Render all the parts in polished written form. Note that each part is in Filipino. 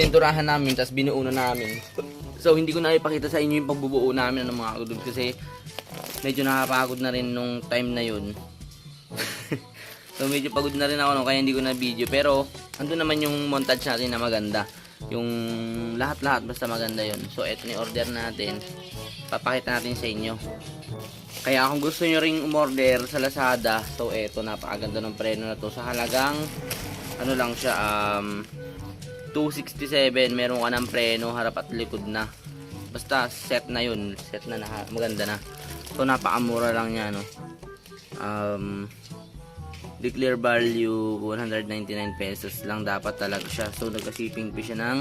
pininturahan namin, tapos binuo na namin. So hindi ko na ipakita sa inyo yung pagbubuo namin ng mga kagood vibes, kasi medyo nakapagod na rin nung time na yun. So medyo pagod na rin ako no, kaya hindi ko na video. Pero andun naman yung montage natin na maganda. Yung lahat-lahat basta maganda yun. So eto ni order natin. Papakita natin sa inyo. Kaya kung gusto nyo ring umorder sa Lazada, so eto, napakaganda ng preno na to. Sa halagang ano lang siya, 267, meron ka ng preno harap at likod na. Basta set na yun, set na, maganda na. So napakamura lang niya no. Declare value 199 pesos lang dapat talaga siya. So nagka-shipping fee siya ng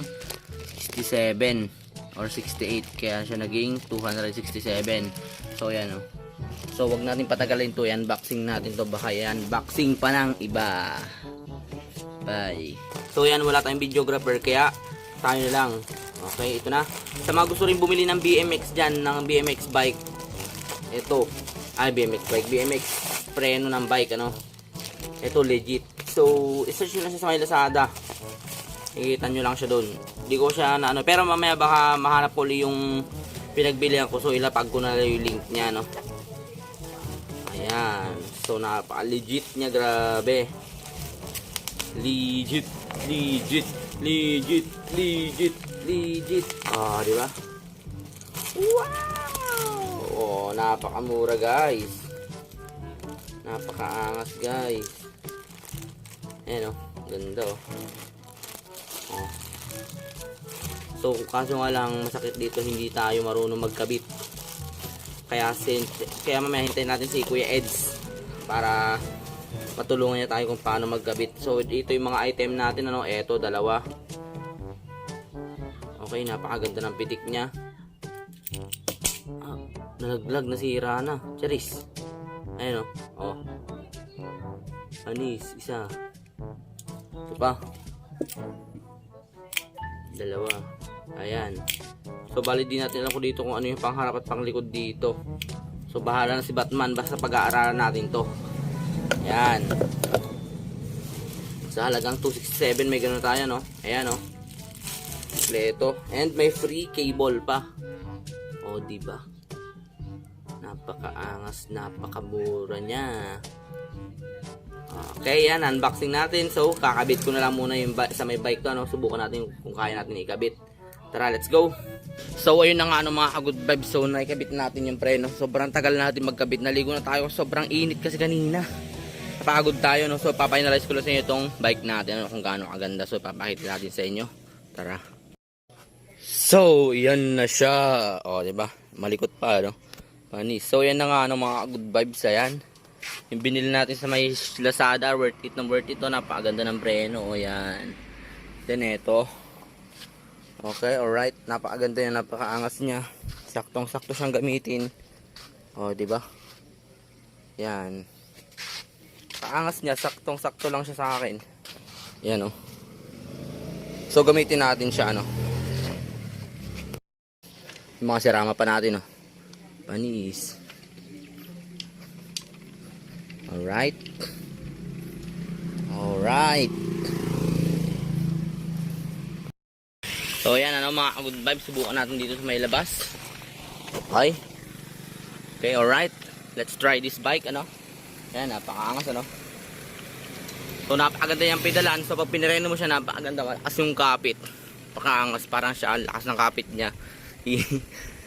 67 or 68, kaya siya naging 267. So yan o. So wag natin patagalin to, unboxing natin to, baka unboxing pa ng iba. Bye. So yan, wala tayong videographer kaya tayo na lang. Okay, ito na. Sa mga gusto rin bumili ng BMX dyan, ng BMX bike, ito, ay BMX bike, BMX preno ng bike, ano, ito legit. So isearch nyo lang siya sa may Lazada, ikita nyo lang siya doon. Hindi ko siya na ano, pero mamaya baka mahanap ko yung pinagbilihan ko, so ilapag ko na lang yung link niya, no. Ayan, so napaka legit niya, grabe. Legit, legit, legit, legit, legit. Ah, di ba? Wow! Oh, napakamura, guys. Napakaangas, guys. Ayan, oh. Ganda, oh. Oh. So, kaso nga lang masakit dito, hindi tayo marunong magkabit. Kaya mamaya hintayin natin si Kuya Eds para matulungan niya tayo kung paano magkabit. So, ito yung mga item natin, ano. Eto, dalawa. Okay, napakaganda ng pitik niya. Ah, nalaglag, nasira na. Charis. Ayan, oh. Anis, isa. Ito pa. Dalawa. Ayan. So, bali din natin alam ko dito kung ano yung pangharap at panglikod dito. So, bahala na si Batman. Basta pag-aaralan natin to. Ayan. Sa halagang 267, may gano'n tayo, no? Ayan, no? Kompleto. And may free cable pa. O, diba? Napakaangas, napakamura niya. Okay, yan, unboxing natin. So, kakabit ko na lang muna yung sa may bike ko, no? Subukan natin kung kaya natin ikabit. Tara, let's go. So, ayun na nga, ano, mga ka-good vibes. So, naikabit natin yung preno. Sobrang tagal natin magkabit. Naligo na tayo. Sobrang init kasi kanina. Napagod tayo, no? So, papinalize ko lang sa inyo itong bike natin, ano, kung gaano kaganda. So, papakita natin sa inyo. Tara. So, yan na siya. O, diba? Malikot pa, no? Panis. So, yan na nga, ano, mga ka-good vibes. Ayan. Yung binili natin sa may Lazada, worth it na worth it to. Napakaganda ng preno. O, yan. Then, ito. Okay, alright. Napakaganda yan, napakaangas niya. Saktong-sakto siyang gamitin. O, diba? Yan. Paangas niya, saktong-sakto lang siya sa akin. Yan, o. So, gamitin natin siya, ano. Yung mga sirama pa natin, o. Panis. Alright. Alright. So yan, ano, mga good vibes, subukan natin dito sa may labas. Okay. Okay, alright. Let's try this bike, ano. Yan, napakaangas, ano. So napakaganda yung pedalan. So pag pinireno mo siya, napakaganda. As yung kapit, napakaangas, parang siya, ang lakas ng kapit niya.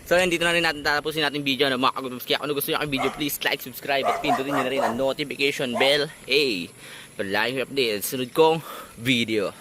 So yan, dito na rin natin tatapusin natin video, ano, mga ka-good vibes. Kaya kung gusto nyo ang video, please like, subscribe, at pindutin nyo na rin ang notification bell. Hey, for live update, sunod kong video.